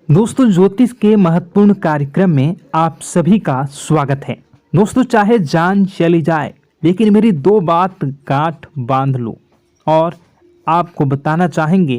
दोस्तों, ज्योतिष के महत्वपूर्ण कार्यक्रम में आप सभी का स्वागत है। दोस्तों, चाहे जान चली जाए लेकिन मेरी दो बात गांठ बांध लो। और आपको बताना चाहेंगे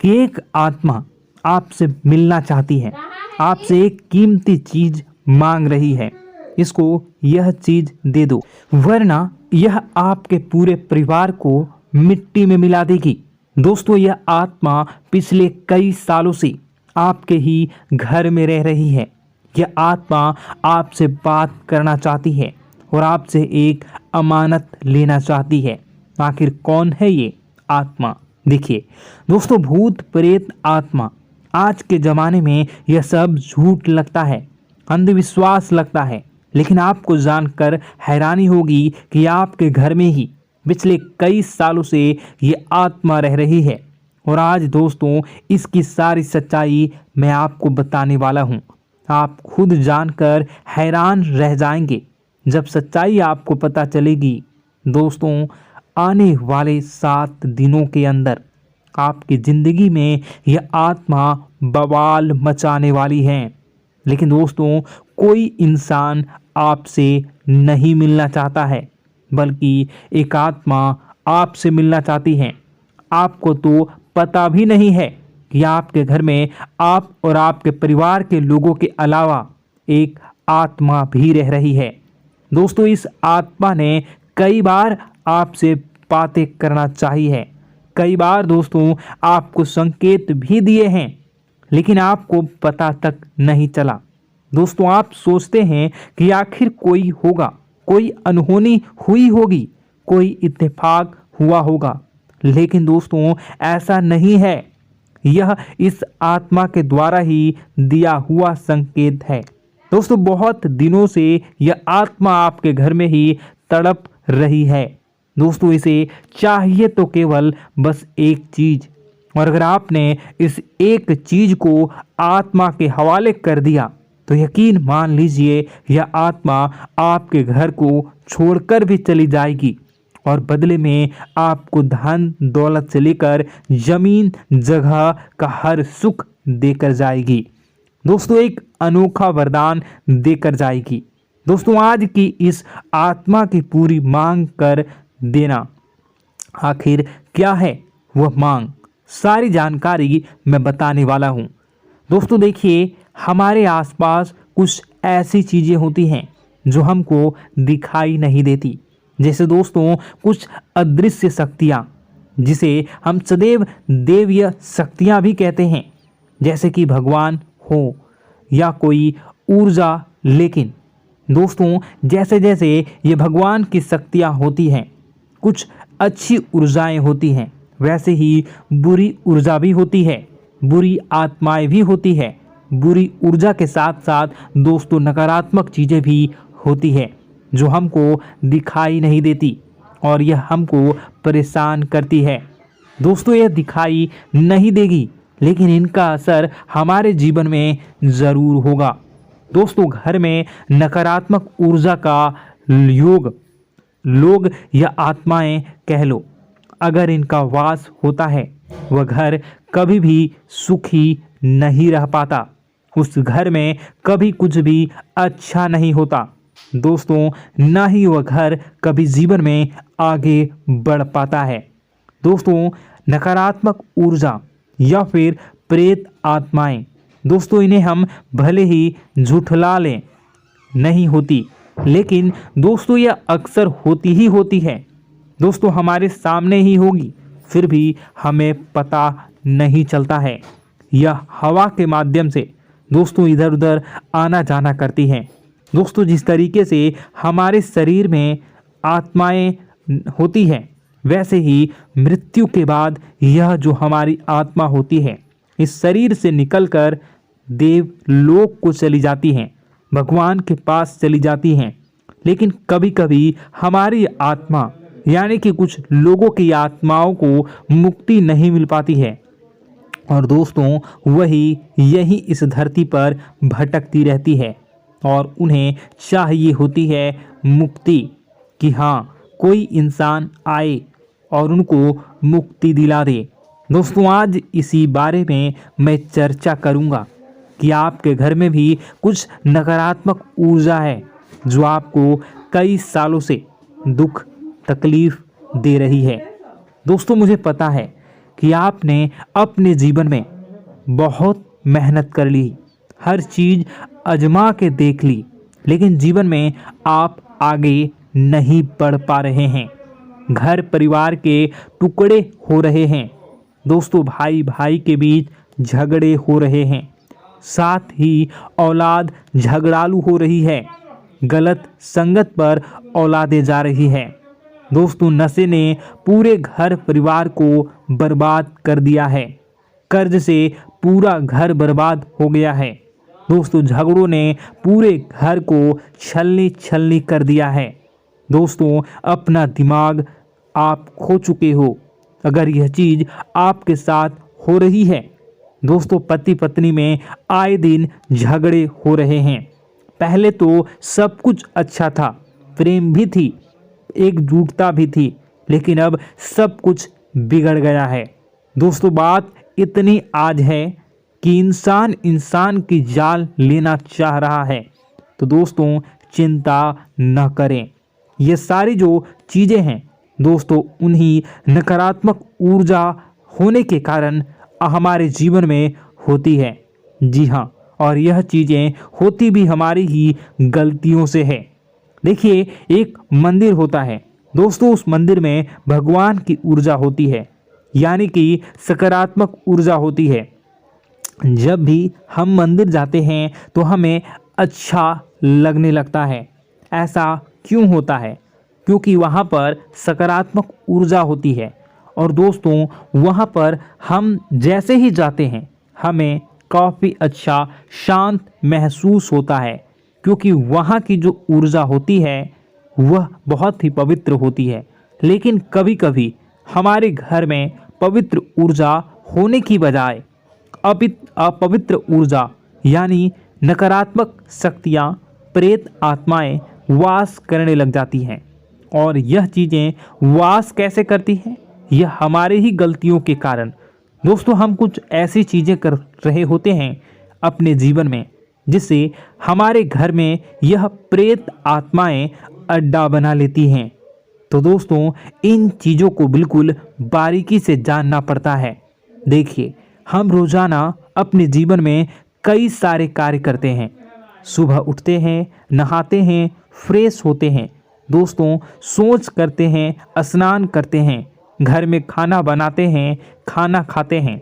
कि एक आत्मा आपसे मिलना चाहती है, आपसे एक कीमती चीज मांग रही है। इसको यह चीज दे दो, वरना यह आपके पूरे परिवार को मिट्टी में मिला देगी। दोस्तों, यह आत्मा पिछले कई सालों से आपके ही घर में रह रही है। यह आत्मा आपसे बात करना चाहती है और आपसे एक अमानत लेना चाहती है। आखिर कौन है ये आत्मा? देखिए दोस्तों, भूत प्रेत आत्मा, आज के ज़माने में यह सब झूठ लगता है, अंधविश्वास लगता है, लेकिन आपको जानकर हैरानी होगी कि आपके घर में ही पिछले कई सालों से ये आत्मा रह रही है। और आज दोस्तों, इसकी सारी सच्चाई मैं आपको बताने वाला हूँ। आप खुद जानकर हैरान रह जाएंगे जब सच्चाई आपको पता चलेगी। दोस्तों, आने वाले 7 दिनों के अंदर आपकी ज़िंदगी में यह आत्मा बवाल मचाने वाली है। लेकिन दोस्तों, कोई इंसान आपसे नहीं मिलना चाहता है, बल्कि एक आत्मा आपसे मिलना चाहती है। आपको तो पता भी नहीं है कि आपके घर में आप और आपके परिवार के लोगों के अलावा एक आत्मा भी रह रही है। दोस्तों, इस आत्मा ने कई बार आपसे बातें करना चाहिए है, कई बार दोस्तों आपको संकेत भी दिए हैं, लेकिन आपको पता तक नहीं चला। दोस्तों, आप सोचते हैं कि आखिर कोई होगा, कोई अनहोनी हुई होगी, कोई इत्तेफाक हुआ होगा, लेकिन दोस्तों ऐसा नहीं है। यह इस आत्मा के द्वारा ही दिया हुआ संकेत है। दोस्तों, बहुत दिनों से यह आत्मा आपके घर में ही तड़प रही है। दोस्तों, इसे चाहिए तो केवल बस एक चीज, और अगर आपने इस एक चीज को आत्मा के हवाले कर दिया तो यकीन मान लीजिए यह आत्मा आपके घर को छोड़कर भी चली जाएगी और बदले में आपको धन दौलत से लेकर जमीन जगह का हर सुख देकर जाएगी। दोस्तों, एक अनोखा वरदान देकर जाएगी। दोस्तों, आज की इस आत्मा की पूरी मांग कर देना। आखिर क्या है वह मांग? सारी जानकारी मैं बताने वाला हूँ। दोस्तों देखिए, हमारे आसपास कुछ ऐसी चीज़ें होती हैं जो हमको दिखाई नहीं देती, जैसे दोस्तों कुछ अदृश्य शक्तियाँ, जिसे हम सदैव देवीय शक्तियाँ भी कहते हैं, जैसे कि भगवान हो या कोई ऊर्जा। लेकिन दोस्तों, जैसे जैसे ये भगवान की शक्तियाँ होती हैं, कुछ अच्छी ऊर्जाएं होती हैं, वैसे ही बुरी ऊर्जा भी होती है, बुरी आत्माएं भी होती है। बुरी ऊर्जा के साथ साथ दोस्तों नकारात्मक चीज़ें भी होती है जो हमको दिखाई नहीं देती और यह हमको परेशान करती है। दोस्तों, यह दिखाई नहीं देगी, लेकिन इनका असर हमारे जीवन में ज़रूर होगा। दोस्तों, घर में नकारात्मक ऊर्जा का योग, लोग या आत्माएं कह लो, अगर इनका वास होता है, वह घर कभी भी सुखी नहीं रह पाता। उस घर में कभी कुछ भी अच्छा नहीं होता। दोस्तों, ना ही वह घर कभी जीवन में आगे बढ़ पाता है। दोस्तों, नकारात्मक ऊर्जा या फिर प्रेत आत्माएं, दोस्तों इन्हें हम भले ही झुठला लें, नहीं होती, लेकिन दोस्तों यह अक्सर होती ही होती है। दोस्तों, हमारे सामने ही होगी, फिर भी हमें पता नहीं चलता है। यह हवा के माध्यम से दोस्तों इधर उधर आना जाना करती हैं। दोस्तों, जिस तरीके से हमारे शरीर में आत्माएं होती हैं, वैसे ही मृत्यु के बाद यह जो हमारी आत्मा होती है, इस शरीर से निकलकर देवलोक को चली जाती हैं, भगवान के पास चली जाती हैं। लेकिन कभी कभी हमारी आत्मा, यानी कि कुछ लोगों की आत्माओं को मुक्ति नहीं मिल पाती है, और दोस्तों वही यही इस धरती पर भटकती रहती है और उन्हें चाहिए होती है मुक्ति, कि हाँ कोई इंसान आए और उनको मुक्ति दिला दे। दोस्तों, आज इसी बारे में मैं चर्चा करूँगा कि आपके घर में भी कुछ नकारात्मक ऊर्जा है जो आपको कई सालों से दुख तकलीफ दे रही है। दोस्तों, मुझे पता है कि आपने अपने जीवन में बहुत मेहनत कर ली, हर चीज़ आजमा के देख ली, लेकिन जीवन में आप आगे नहीं बढ़ पा रहे हैं। घर परिवार के टुकड़े हो रहे हैं। दोस्तों, भाई भाई के बीच झगड़े हो रहे हैं। साथ ही औलाद झगड़ालू हो रही है। गलत संगत पर औलादें जा रही है। दोस्तों, नशे ने पूरे घर परिवार को बर्बाद कर दिया है। कर्ज से पूरा घर बर्बाद हो गया है। दोस्तों, झगड़ों ने पूरे घर को छलनी छलनी कर दिया है। दोस्तों, अपना दिमाग आप खो चुके हो अगर यह चीज़ आपके साथ हो रही है। दोस्तों, पति पत्नी में आए दिन झगड़े हो रहे हैं। पहले तो सब कुछ अच्छा था, प्रेम भी थी, एकजुटता भी थी, लेकिन अब सब कुछ बिगड़ गया है। दोस्तों, बात इतनी आज है कि इंसान इंसान की जान लेना चाह रहा है। तो दोस्तों, चिंता न करें। ये सारी जो चीज़ें हैं दोस्तों, उन्हीं नकारात्मक ऊर्जा होने के कारण हमारे जीवन में होती है। जी हाँ, और यह चीज़ें होती भी हमारी ही गलतियों से है। देखिए, एक मंदिर होता है दोस्तों, उस मंदिर में भगवान की ऊर्जा होती है, यानी कि सकारात्मक ऊर्जा होती है। जब भी हम मंदिर जाते हैं तो हमें अच्छा लगने लगता है। ऐसा क्यों होता है? क्योंकि वहाँ पर सकारात्मक ऊर्जा होती है। और दोस्तों, वहाँ पर हम जैसे ही जाते हैं हमें काफ़ी अच्छा शांत महसूस होता है, क्योंकि वहाँ की जो ऊर्जा होती है वह बहुत ही पवित्र होती है। लेकिन कभी कभी हमारे घर में पवित्र ऊर्जा होने की बजाय अपवित्र ऊर्जा यानी नकारात्मक शक्तियाँ, प्रेत आत्माएं वास करने लग जाती हैं। और यह चीज़ें वास कैसे करती हैं? यह हमारे ही गलतियों के कारण। दोस्तों, हम कुछ ऐसी चीज़ें कर रहे होते हैं अपने जीवन में जिससे हमारे घर में यह प्रेत आत्माएं अड्डा बना लेती हैं। तो दोस्तों, इन चीज़ों को बिल्कुल बारीकी से जानना पड़ता है। देखिए, हम रोज़ाना अपने जीवन में कई सारे कार्य करते हैं। सुबह उठते हैं, नहाते हैं, फ्रेश होते हैं। दोस्तों, सोच करते हैं, स्नान करते हैं, घर में खाना बनाते हैं, खाना खाते हैं,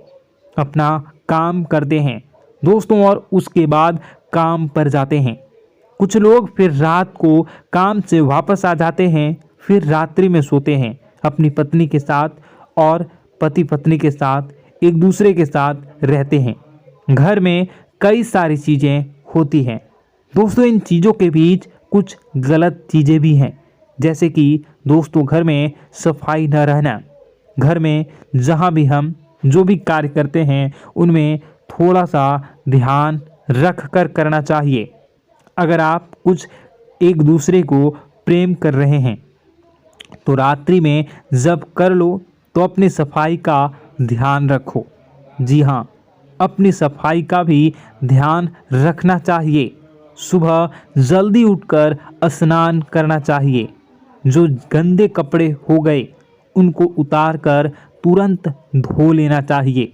अपना काम करते हैं दोस्तों, और उसके बाद काम पर जाते हैं। कुछ लोग फिर रात को काम से वापस आ जाते हैं, फिर रात्रि में सोते हैं अपनी पत्नी के साथ, और पति पत्नी के साथ एक दूसरे के साथ रहते हैं। घर में कई सारी चीज़ें होती हैं दोस्तों। इन चीज़ों के बीच कुछ गलत चीज़ें भी हैं, जैसे कि दोस्तों, घर में सफाई न रहना। घर में जहाँ भी हम जो भी कार्य करते हैं उनमें थोड़ा सा ध्यान रख कर करना चाहिए। अगर आप कुछ एक दूसरे को प्रेम कर रहे हैं तो रात्रि में जब कर लो तो अपनी सफाई का ध्यान रखो। जी हाँ, अपनी सफाई का भी ध्यान रखना चाहिए। सुबह जल्दी उठकर स्नान करना चाहिए। जो गंदे कपड़े हो गए उनको उतार कर तुरंत धो लेना चाहिए।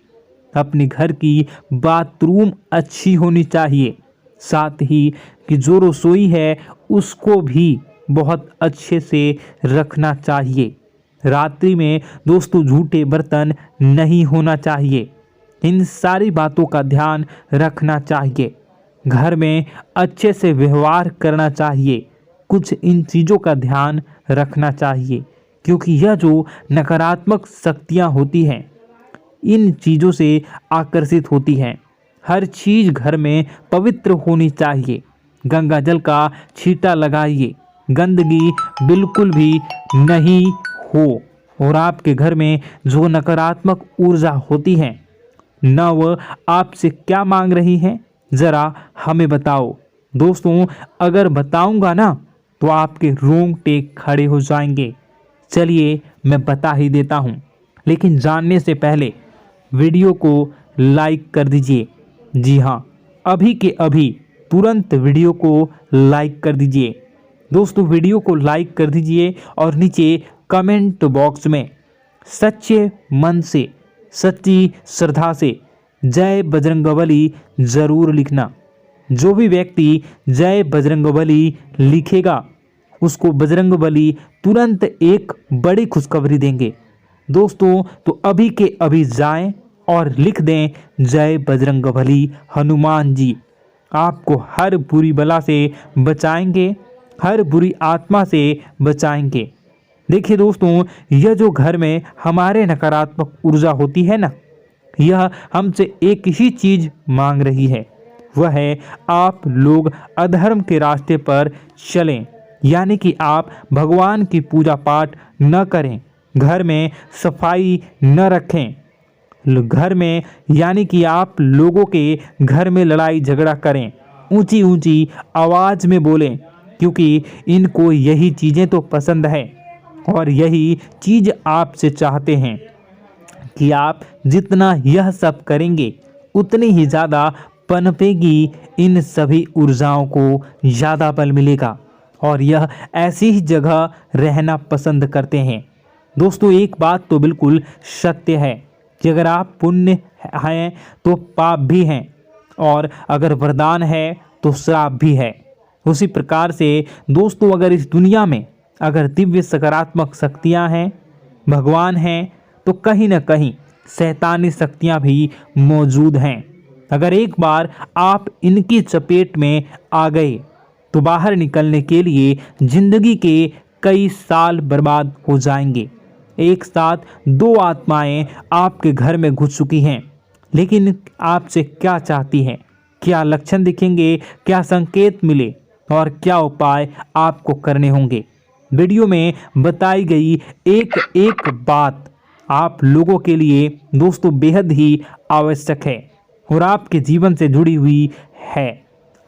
अपने घर की बाथरूम अच्छी होनी चाहिए। साथ ही कि जो रसोई है उसको भी बहुत अच्छे से रखना चाहिए। रात्रि में दोस्तों, झूठे बर्तन नहीं होना चाहिए। इन सारी बातों का ध्यान रखना चाहिए। घर में अच्छे से व्यवहार करना चाहिए। कुछ इन चीज़ों का ध्यान रखना चाहिए, क्योंकि यह जो नकारात्मक शक्तियाँ होती हैं इन चीज़ों से आकर्षित होती हैं। हर चीज़ घर में पवित्र होनी चाहिए। गंगा जल का छींटा लगाइए, गंदगी बिल्कुल भी नहीं हो। और आपके घर में जो नकारात्मक ऊर्जा होती है न वह आपसे क्या मांग रही है, ज़रा हमें बताओ। दोस्तों, अगर बताऊंगा ना तो आपके रोंगटे खड़े हो जाएंगे। चलिए मैं बता ही देता हूँ, लेकिन जानने से पहले वीडियो को लाइक कर दीजिए। जी हाँ, अभी के अभी तुरंत वीडियो को लाइक कर दीजिए। दोस्तों वीडियो को लाइक कर दीजिए और नीचे कमेंट बॉक्स में सच्चे मन से, सच्ची श्रद्धा से जय बजरंगबली ज़रूर लिखना। जो भी व्यक्ति जय बजरंगबली लिखेगा उसको बजरंगबली तुरंत एक बड़ी खुशखबरी देंगे। दोस्तों तो अभी के अभी जाएं और लिख दें जय बजरंगबली हनुमान जी, आपको हर बुरी बला से बचाएंगे, हर बुरी आत्मा से बचाएंगे। देखिए दोस्तों, यह जो घर में हमारे नकारात्मक ऊर्जा होती है ना, यह हमसे एक ही चीज़ मांग रही है, वह है आप लोग अधर्म के रास्ते पर चलें, यानी कि आप भगवान की पूजा पाठ न करें, घर में सफाई न रखें, घर में यानी कि आप लोगों के घर में लड़ाई झगड़ा करें, ऊंची ऊंची आवाज़ में बोलें, क्योंकि इनको यही चीज़ें तो पसंद है और यही चीज़ आपसे चाहते हैं कि आप जितना यह सब करेंगे उतनी ही ज़्यादा पनपेगी इन सभी ऊर्जाओं को ज़्यादा बल मिलेगा और यह ऐसी ही जगह रहना पसंद करते हैं। दोस्तों एक बात तो बिल्कुल सत्य है कि अगर आप पुण्य हैं तो पाप भी हैं और अगर वरदान है तो श्राप भी है। उसी प्रकार से दोस्तों अगर इस दुनिया में अगर दिव्य सकारात्मक शक्तियां हैं, भगवान हैं, तो कहीं ना कहीं शैतानी शक्तियां भी मौजूद हैं। अगर एक बार आप इनकी चपेट में आ गए तो बाहर निकलने के लिए जिंदगी के कई साल बर्बाद हो जाएंगे। एक साथ दो आत्माएं आपके घर में घुस चुकी हैं, लेकिन आपसे क्या चाहती हैं, क्या लक्षण दिखेंगे, क्या संकेत मिले और क्या उपाय आपको करने होंगे। वीडियो में बताई गई एक एक बात आप लोगों के लिए दोस्तों बेहद ही आवश्यक है और आपके जीवन से जुड़ी हुई है।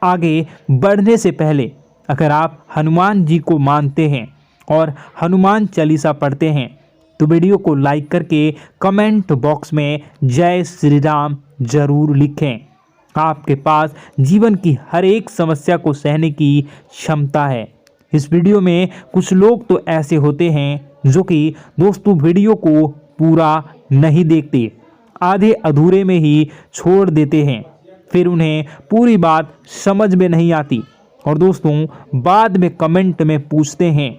आगे बढ़ने से पहले अगर आप हनुमान जी को मानते हैं और हनुमान चालीसा पढ़ते हैं तो वीडियो को लाइक करके कमेंट बॉक्स में जय श्री राम जरूर लिखें। आपके पास जीवन की हर एक समस्या को सहने की क्षमता है। इस वीडियो में कुछ लोग तो ऐसे होते हैं जो कि दोस्तों वीडियो को पूरा नहीं देखते, आधे अधूरे में ही छोड़ देते हैं, फिर उन्हें पूरी बात समझ में नहीं आती और दोस्तों बाद में कमेंट में पूछते हैं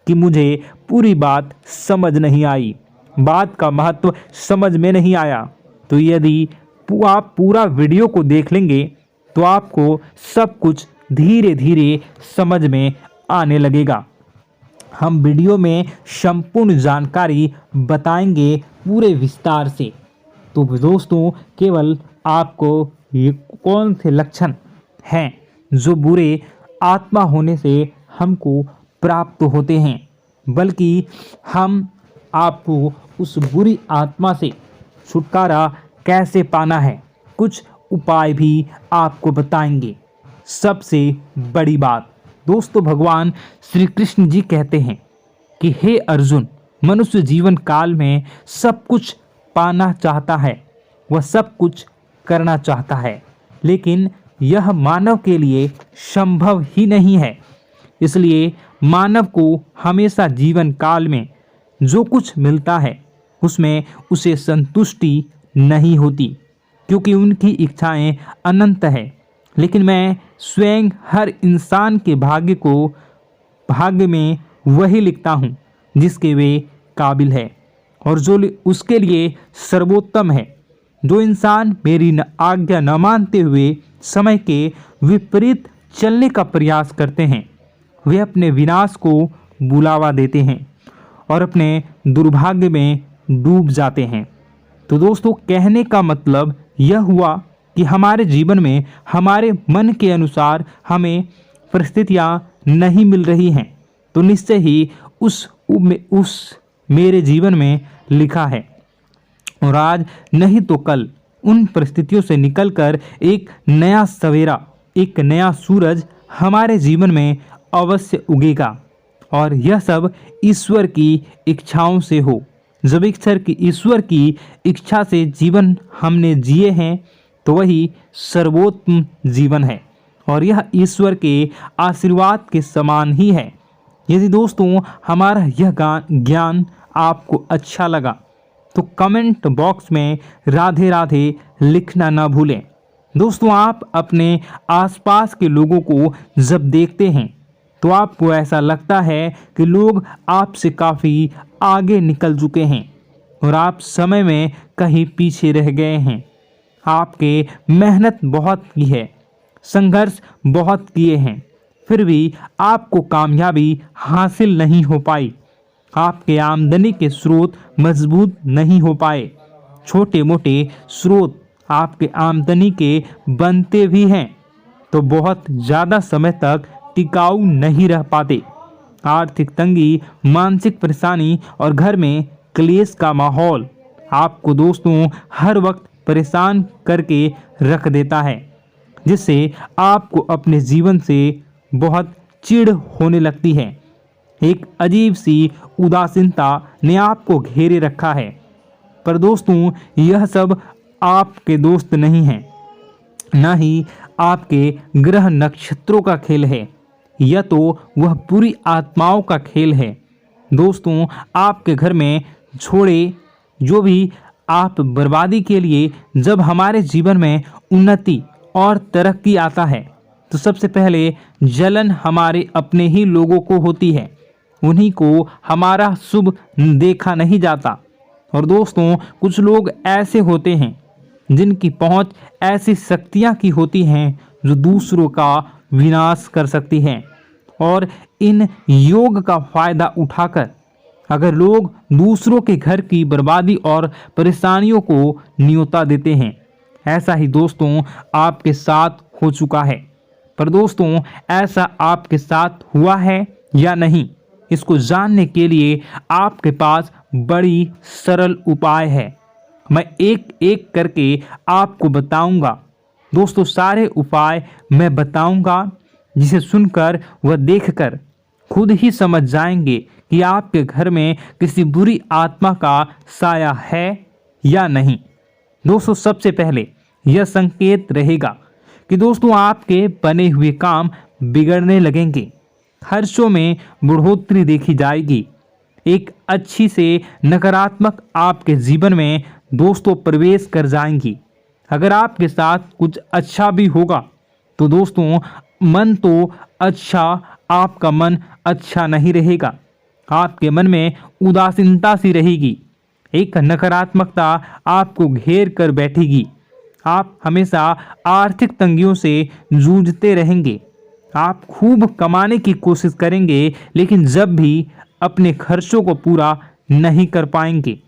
कि मुझे पूरी बात समझ नहीं आई, बात का महत्व समझ में नहीं आया। तो यदि आप पूरा वीडियो को देख लेंगे तो आपको सब कुछ धीरे धीरे समझ में आने लगेगा। हम वीडियो में संपूर्ण जानकारी बताएंगे पूरे विस्तार से। तो दोस्तों केवल आपको ये कौन से लक्षण हैं जो बुरे आत्मा होने से हमको प्राप्त होते हैं, बल्कि हम आपको उस बुरी आत्मा से छुटकारा कैसे पाना है, कुछ उपाय भी आपको बताएंगे। सबसे बड़ी बात दोस्तों, भगवान श्री कृष्ण जी कहते हैं कि हे अर्जुन, मनुष्य जीवन काल में सब कुछ पाना चाहता है, वह सब कुछ करना चाहता है, लेकिन यह मानव के लिए संभव ही नहीं है। इसलिए मानव को हमेशा जीवन काल में जो कुछ मिलता है उसमें उसे संतुष्टि नहीं होती, क्योंकि उनकी इच्छाएं अनंत है। लेकिन मैं स्वयं हर इंसान के भाग्य में वही लिखता हूँ जिसके वे काबिल है और जो उसके लिए सर्वोत्तम है। जो इंसान मेरी आज्ञा न मानते हुए समय के विपरीत चलने का प्रयास करते हैं, वे अपने विनाश को बुलावा देते हैं और अपने दुर्भाग्य में डूब जाते हैं। तो दोस्तों कहने का मतलब यह हुआ कि हमारे जीवन में हमारे मन के अनुसार हमें परिस्थितियां नहीं मिल रही हैं, तो निश्चय ही उस मेरे जीवन में लिखा है और आज नहीं तो कल उन परिस्थितियों से निकलकर एक नया सवेरा, एक नया सूरज हमारे जीवन में अवश्य उगेगा और यह सब ईश्वर की इच्छाओं से हो। जब ईश्वर की इच्छा से जीवन हमने जिए हैं तो वही सर्वोत्तम जीवन है और यह ईश्वर के आशीर्वाद के समान ही है। यदि दोस्तों हमारा यह ज्ञान आपको अच्छा लगा तो कमेंट बॉक्स में राधे राधे लिखना ना भूलें। दोस्तों आप अपने आसपास के लोगों को जब देखते हैं तो आपको ऐसा लगता है कि लोग आपसे काफ़ी आगे निकल चुके हैं और आप समय में कहीं पीछे रह गए हैं। आपके मेहनत बहुत की है, संघर्ष बहुत किए हैं, फिर भी आपको कामयाबी हासिल नहीं हो पाई। आपके आमदनी के स्रोत मजबूत नहीं हो पाए। छोटे मोटे स्रोत आपके आमदनी के बनते भी हैं तो बहुत ज़्यादा समय तक टिकाऊ नहीं रह पाते। आर्थिक तंगी, मानसिक परेशानी और घर में क्लेश का माहौल आपको दोस्तों हर वक्त परेशान करके रख देता है, जिससे आपको अपने जीवन से बहुत चिढ़ होने लगती है। एक अजीब सी उदासीनता ने आपको घेरे रखा है। पर दोस्तों यह सब आपके दोस्त नहीं हैं, न ही आपके ग्रह नक्षत्रों का खेल है, यह तो वह बुरी आत्माओं का खेल है। दोस्तों आपके घर में छोड़े जो भी आप बर्बादी के लिए जब हमारे जीवन में उन्नति और तरक्की आता है तो सबसे पहले जलन हमारे अपने ही लोगों को होती है, उन्हीं को हमारा शुभ देखा नहीं जाता। और दोस्तों कुछ लोग ऐसे होते हैं जिनकी पहुंच ऐसी शक्तियां की होती हैं जो दूसरों का विनाश कर सकती हैं और इन योग का फायदा उठाकर अगर लोग दूसरों के घर की बर्बादी और परेशानियों को न्योता देते हैं। ऐसा ही दोस्तों आपके साथ हो चुका है। पर दोस्तों ऐसा आपके साथ हुआ है या नहीं, इसको जानने के लिए आपके पास बड़ी सरल उपाय है। मैं एक एक करके आपको बताऊंगा। दोस्तों सारे उपाय मैं बताऊंगा, जिसे सुनकर व देखकर खुद ही समझ जाएंगे कि आपके घर में किसी बुरी आत्मा का साया है या नहीं। दोस्तों सबसे पहले यह संकेत रहेगा कि दोस्तों आपके बने हुए काम बिगड़ने लगेंगे, खर्चों में बढ़ोतरी देखी जाएगी, एक अच्छी से नकारात्मक आपके जीवन में दोस्तों प्रवेश कर जाएंगी। अगर आपके साथ कुछ अच्छा भी होगा तो दोस्तों मन तो अच्छा, आपका मन अच्छा नहीं रहेगा। आपके मन में उदासीनता सी रहेगी, एक नकारात्मकता आपको घेर कर बैठेगी। आप हमेशा आर्थिक तंगियों से जूझते रहेंगे। आप खूब कमाने की कोशिश करेंगे लेकिन जब भी अपने खर्चों को पूरा नहीं कर पाएंगे।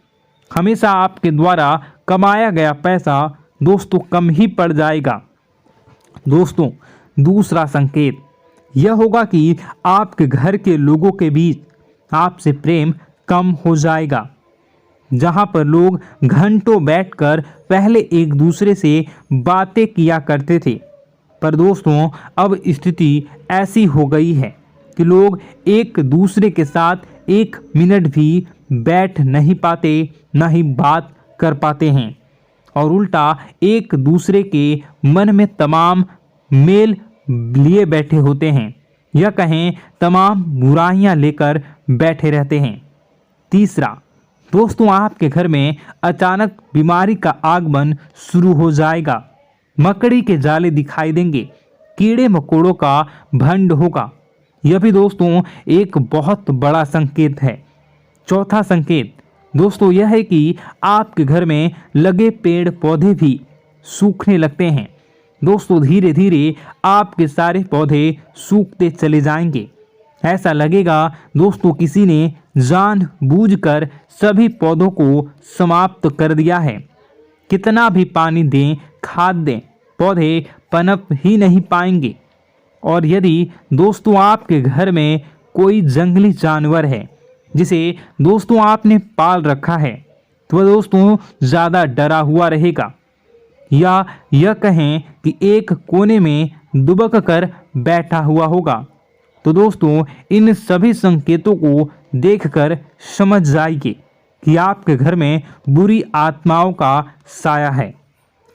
हमेशा आपके द्वारा कमाया गया पैसा दोस्तों कम ही पड़ जाएगा। दोस्तों दूसरा संकेत यह होगा कि आपके घर के लोगों के बीच आपसे प्रेम कम हो जाएगा। जहां पर लोग घंटों बैठकर पहले एक दूसरे से बातें किया करते थे, पर दोस्तों अब स्थिति ऐसी हो गई है कि लोग एक दूसरे के साथ एक मिनट भी बैठ नहीं पाते, ना ही बात कर पाते हैं और उल्टा एक दूसरे के मन में तमाम मेल लिए बैठे होते हैं, या कहें तमाम बुराइयां लेकर बैठे रहते हैं। तीसरा दोस्तों आपके घर में अचानक बीमारी का आगमन शुरू हो जाएगा। मकड़ी के जाले दिखाई देंगे, कीड़े मकोड़ों का भंड होगा। यह भी दोस्तों एक बहुत बड़ा संकेत है। चौथा संकेत दोस्तों यह है कि आपके घर में लगे पेड़ पौधे भी सूखने लगते हैं। दोस्तों धीरे धीरे आपके सारे पौधे सूखते चले जाएंगे। ऐसा लगेगा दोस्तों किसी ने जानबूझकर सभी पौधों को समाप्त कर दिया है। कितना भी पानी दें, खाद दें, पौधे पनप ही नहीं पाएंगे। और यदि दोस्तों आपके घर में कोई जंगली जानवर है जिसे दोस्तों आपने पाल रखा है तो वह दोस्तों ज़्यादा डरा हुआ रहेगा, या यह कहें कि एक कोने में दुबक कर बैठा हुआ होगा, तो दोस्तों इन सभी संकेतों को देखकर समझ जाइए कि आपके घर में बुरी आत्माओं का साया है।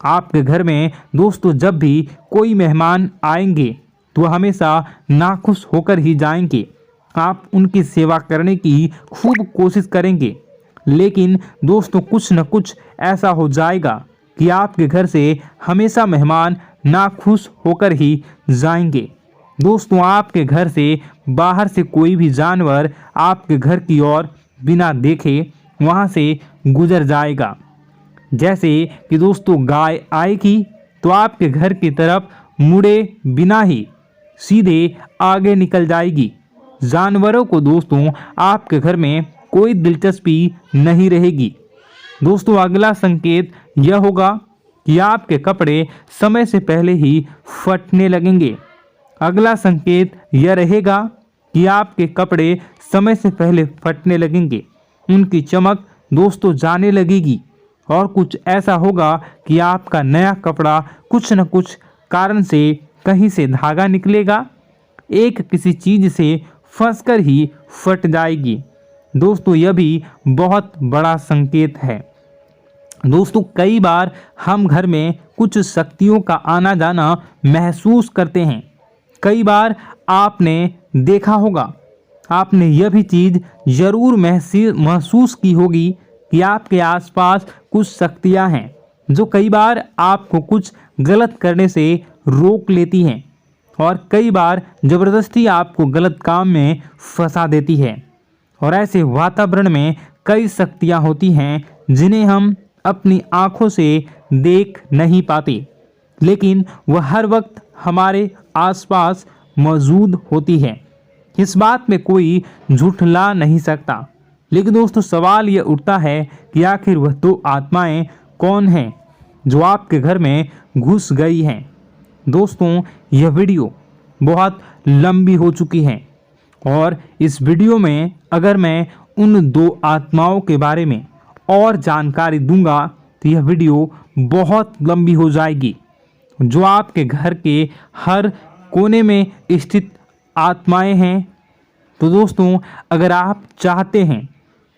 आपके घर में दोस्तों जब भी कोई मेहमान आएंगे तो हमेशा नाखुश होकर ही जाएंगे। आप उनकी सेवा करने की खूब कोशिश करेंगे, लेकिन दोस्तों कुछ न कुछ ऐसा हो जाएगा कि आपके घर से हमेशा मेहमान नाखुश होकर ही जाएंगे। दोस्तों आपके घर से बाहर से कोई भी जानवर आपके घर की ओर बिना देखे वहां से गुजर जाएगा। जैसे कि दोस्तों गाय आएगी तो आपके घर की तरफ मुड़े बिना ही सीधे आगे निकल जाएगी। जानवरों को दोस्तों आपके घर में कोई दिलचस्पी नहीं रहेगी। दोस्तों अगला संकेत यह होगा कि आपके कपड़े समय से पहले ही फटने लगेंगे। अगला संकेत यह रहेगा कि आपके कपड़े समय से पहले फटने लगेंगे, उनकी चमक दोस्तों जाने लगेगी और कुछ ऐसा होगा कि आपका नया कपड़ा कुछ न कुछ कारण से कहीं से धागा निकलेगा, एक किसी चीज से फंसकर ही फट जाएगी। दोस्तों यह भी बहुत बड़ा संकेत है। दोस्तों कई बार हम घर में कुछ शक्तियों का आना जाना महसूस करते हैं। कई बार आपने देखा होगा, आपने यह भी चीज़ ज़रूर महसूस की होगी कि आपके आसपास कुछ शक्तियां हैं जो कई बार आपको कुछ गलत करने से रोक लेती हैं और कई बार ज़बरदस्ती आपको गलत काम में फंसा देती है। और ऐसे वातावरण में कई शक्तियां होती हैं जिन्हें हम अपनी आँखों से देख नहीं पाते, लेकिन वह हर वक्त हमारे आसपास मौजूद होती है। इस बात में कोई झूठला नहीं सकता। लेकिन दोस्तों सवाल यह उठता है कि आखिर वह दो आत्माएं कौन हैं जो आपके घर में घुस गई हैं। दोस्तों यह वीडियो बहुत लंबी हो चुकी है और इस वीडियो में अगर मैं उन दो आत्माओं के बारे में और जानकारी दूंगा तो यह वीडियो बहुत लंबी हो जाएगी। जो आपके घर के हर कोने में स्थित आत्माएं हैं। तो दोस्तों अगर आप चाहते हैं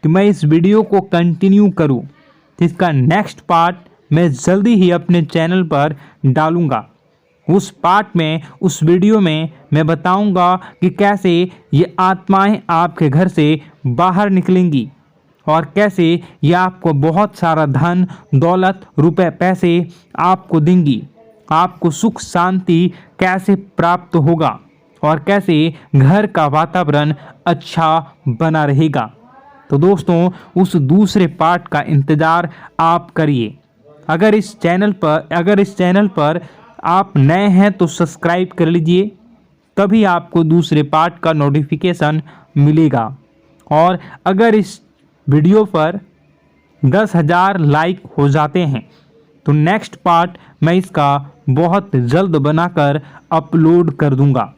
कि मैं इस वीडियो को कंटिन्यू करूं तो इसका नेक्स्ट पार्ट मैं जल्दी ही अपने चैनल पर डालूंगा। उस पार्ट में, उस वीडियो में मैं बताऊंगा कि कैसे ये आत्माएं आपके घर से बाहर निकलेंगी और कैसे ये आपको बहुत सारा धन दौलत रुपए पैसे आपको देंगी, आपको सुख शांति कैसे प्राप्त होगा और कैसे घर का वातावरण अच्छा बना रहेगा। तो दोस्तों उस दूसरे पार्ट का इंतज़ार आप करिए। अगर इस चैनल पर आप नए हैं तो सब्सक्राइब कर लीजिए, तभी आपको दूसरे पार्ट का नोटिफिकेशन मिलेगा। और अगर इस वीडियो पर 10,000 लाइक हो जाते हैं तो नेक्स्ट पार्ट मैं इसका बहुत जल्द बनाकर अपलोड कर दूंगा।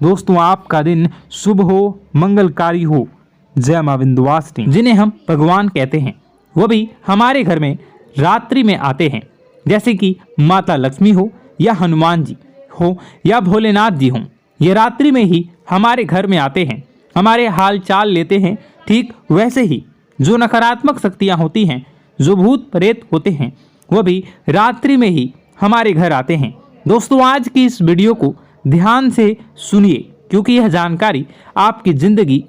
दोस्तों आपका दिन शुभ हो, मंगलकारी हो। जय मां विंध्यवासिनी, जिन्हें हम भगवान कहते हैं, वो भी हमारे घर में रात्रि में आते हैं। जैसे कि माता लक्ष्मी हो या हनुमान जी हो या भोलेनाथ जी हों, ये रात्रि में ही हमारे घर में आते हैं, हमारे हाल चाल लेते हैं। ठीक वैसे ही जो नकारात्मक शक्तियाँ होती हैं, जो भूत प्रेत होते हैं, वह भी रात्रि में ही हमारे घर आते हैं। दोस्तों आज की इस वीडियो को ध्यान से सुनिए, क्योंकि यह जानकारी आपकी ज़िंदगी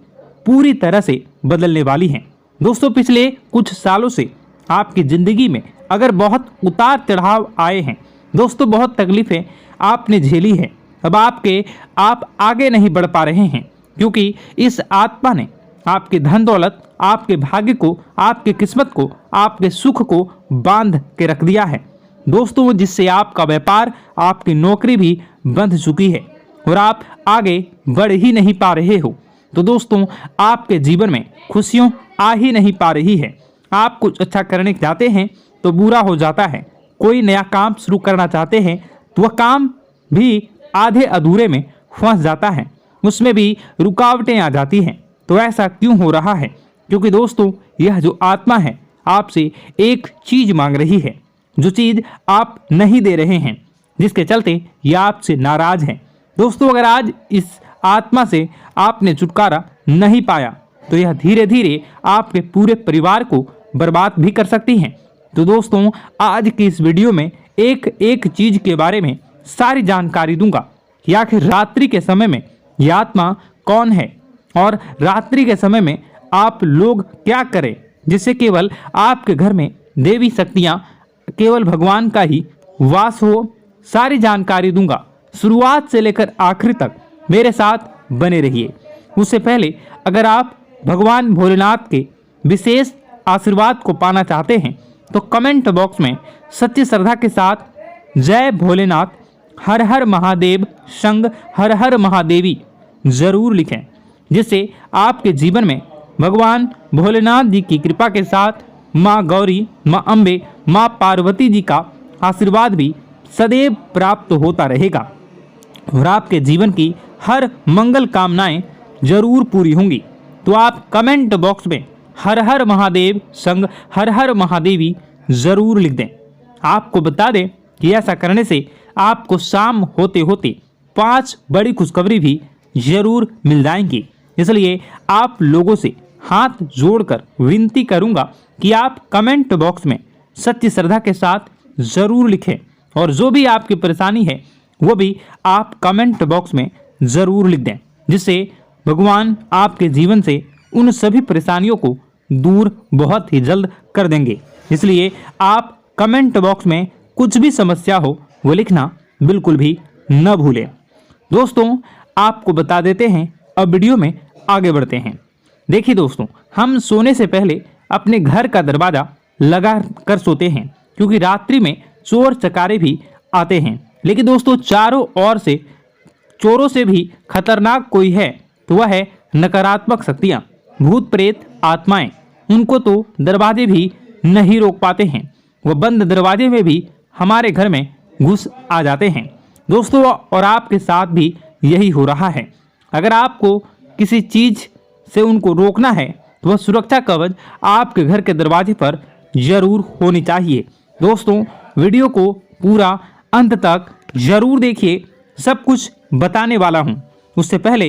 पूरी तरह से बदलने वाली है। दोस्तों पिछले कुछ सालों से आपकी ज़िंदगी में अगर बहुत उतार चढ़ाव आए हैं, दोस्तों बहुत तकलीफ़ें आपने झेली है, अब आप आगे नहीं बढ़ पा रहे हैं, क्योंकि इस आत्मा ने आपके धन दौलत, आपके भाग्य को, आपके किस्मत को, आपके सुख को बांध के रख दिया है। दोस्तों जिससे आपका व्यापार, आपकी नौकरी भी बंध चुकी है और आप आगे बढ़ ही नहीं पा रहे हो। तो दोस्तों आपके जीवन में खुशियाँ आ ही नहीं पा रही है। आप कुछ अच्छा करने जाते हैं तो बुरा हो जाता है। कोई नया काम शुरू करना चाहते हैं तो वह काम भी आधे अधूरे में फंस जाता है, उसमें भी रुकावटें आ जाती हैं। तो ऐसा क्यों हो रहा है? क्योंकि दोस्तों यह जो आत्मा है आपसे एक चीज़ मांग रही है, जो चीज़ आप नहीं दे रहे हैं, जिसके चलते यह आपसे नाराज है। दोस्तों अगर आज इस आत्मा से आपने छुटकारा नहीं पाया तो यह धीरे धीरे आपके पूरे परिवार को बर्बाद भी कर सकती हैं। तो दोस्तों आज की इस वीडियो में एक एक चीज के बारे में सारी जानकारी दूंगा कि आखिर रात्रि के समय में ये आत्मा कौन है और रात्रि के समय में आप लोग क्या करें जिससे केवल आपके घर में देवी शक्तियां केवल भगवान का ही वास हो। सारी जानकारी दूंगा, शुरुआत से लेकर आखिर तक मेरे साथ बने रहिए। उससे पहले अगर आप भगवान भोलेनाथ के विशेष आशीर्वाद को पाना चाहते हैं तो कमेंट बॉक्स में सच्ची श्रद्धा के साथ जय भोलेनाथ, हर हर महादेव, संग हर हर महादेवी जरूर लिखें, जिससे आपके जीवन में भगवान भोलेनाथ जी की कृपा के साथ माँ गौरी, माँ अम्बे, माँ पार्वती जी का आशीर्वाद भी सदैव प्राप्त होता रहेगा और आपके जीवन की हर मंगल कामनाएं जरूर पूरी होंगी। तो आप कमेंट बॉक्स में हर हर महादेव संग हर हर महादेवी जरूर लिख दें। आपको बता दें कि ऐसा करने से आपको शाम होते होते 5 बड़ी खुशखबरी भी जरूर मिल जाएंगी। इसलिए आप लोगों से हाथ जोड़कर विनती करूंगा कि आप कमेंट बॉक्स में सच्ची श्रद्धा के साथ जरूर लिखें और जो भी आपकी परेशानी है वो भी आप कमेंट बॉक्स में जरूर लिख दें, जिससे भगवान आपके जीवन से उन सभी परेशानियों को दूर बहुत ही जल्द कर देंगे। इसलिए आप कमेंट बॉक्स में कुछ भी समस्या हो वो लिखना बिल्कुल भी न भूलें। दोस्तों आपको बता देते हैं, अब वीडियो में आगे बढ़ते हैं। देखिए दोस्तों, हम सोने से पहले अपने घर का दरवाज़ा लगा कर सोते हैं क्योंकि रात्रि में चोर चकारे भी आते हैं। लेकिन दोस्तों चारों ओर से चोरों से भी खतरनाक कोई है तो वह है नकारात्मक शक्तियाँ, भूत प्रेत, आत्माएं। उनको तो दरवाजे भी नहीं रोक पाते हैं, वह बंद दरवाजे में भी हमारे घर में घुस आ जाते हैं दोस्तों। और आपके साथ भी यही हो रहा है। अगर आपको किसी चीज़ से उनको रोकना है तो वह सुरक्षा कवच आपके घर के दरवाजे पर जरूर होनी चाहिए। दोस्तों वीडियो को पूरा अंत तक जरूर देखिए, सब कुछ बताने वाला हूं। उससे पहले